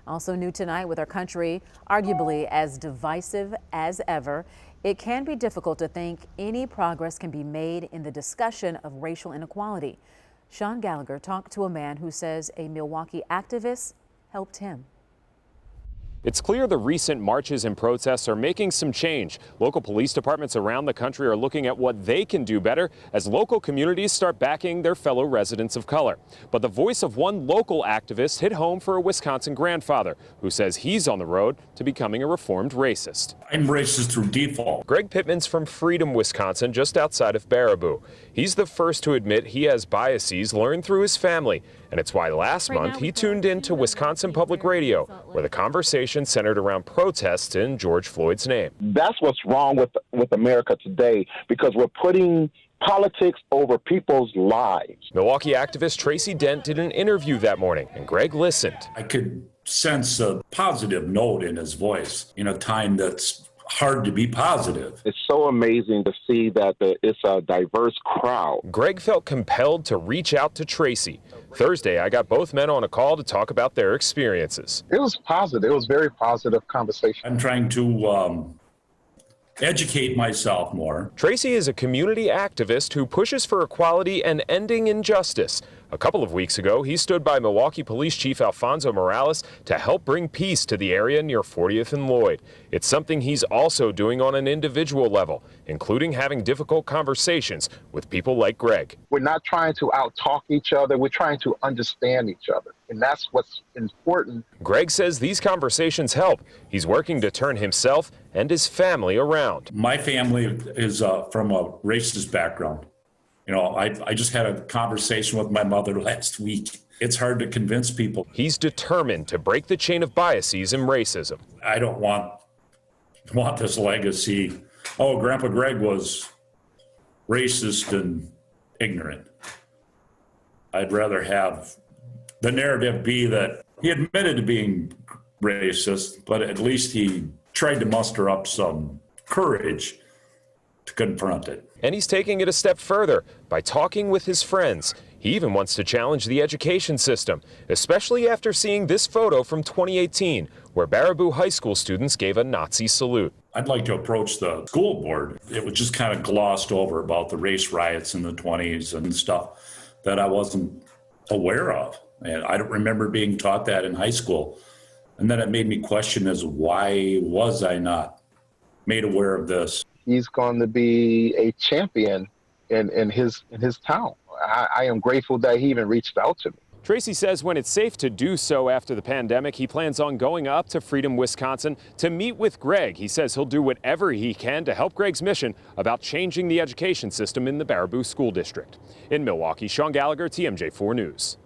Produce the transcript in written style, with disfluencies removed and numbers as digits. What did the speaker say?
Also new tonight, with our country arguably as divisive as ever, it can be difficult to think any progress can be made in the discussion of racial inequality. Sean Gallagher talked to a man who says a Milwaukee activist helped him. It's clear the recent marches and protests are making some change. Local police departments around the country are looking at what they can do better as local communities start backing their fellow residents of color. But the voice of one local activist hit home for a Wisconsin grandfather who says he's on the road to becoming a reformed racist. I'm racist through default. Greg Pittman's from Freedom, Wisconsin, just outside of Baraboo. He's the first to admit he has biases learned through his family. And it's why last month he tuned in to Wisconsin Public Radio, where the conversation centered around protests in George Floyd's name. That's what's wrong with America today, because we're putting politics over people's lives. Milwaukee activist TRACEY DENT did an interview that morning, and Greg listened. I could sense a positive note in his voice in a time that's hard to be positive. It's so amazing to see that it's a diverse crowd. Greg felt compelled to reach out to TRACEY. Thursday, I got both men on a call to talk about their experiences. It was positive. It was very positive conversation. I'm trying to educate myself more. TRACEY is a community activist who pushes for equality and ending injustice. A couple of weeks ago, he stood by Milwaukee Police Chief Alfonso Morales to help bring peace to the area near 40th and Lloyd. It's something he's also doing on an individual level, including having difficult conversations with people like Greg. We're not trying to out-talk each other. We're trying to understand each other, and that's what's important. Greg says these conversations help. He's working to turn himself and his family around. My family is from a racist background. You know, I just had a conversation with my mother last week. It's hard to convince people. He's determined to break the chain of biases and racism. I don't want this legacy. Oh, Grandpa Greg was racist and ignorant. I'd rather have the narrative be that he admitted to being racist, but at least he tried to muster up some courage to confront it. And he's taking it a step further by talking with his friends. He even wants to challenge the education system, especially after seeing this photo from 2018, where Baraboo High School students gave a Nazi salute. I'd like to approach the school board. It was just kind of glossed over about the race riots in the 20s and stuff that I wasn't aware of. And I don't remember being taught that in high school. And then it made me question as why was I not made aware of this? He's going to be a champion in his town. I am grateful that he even reached out to me. TRACEY says when it's safe to do so after the pandemic, he plans on going up to Freedom, Wisconsin to meet with Greg. He says he'll do whatever he can to help Greg's mission about changing the education system in the Baraboo School District. In Milwaukee, Sean Gallagher, TMJ4 News.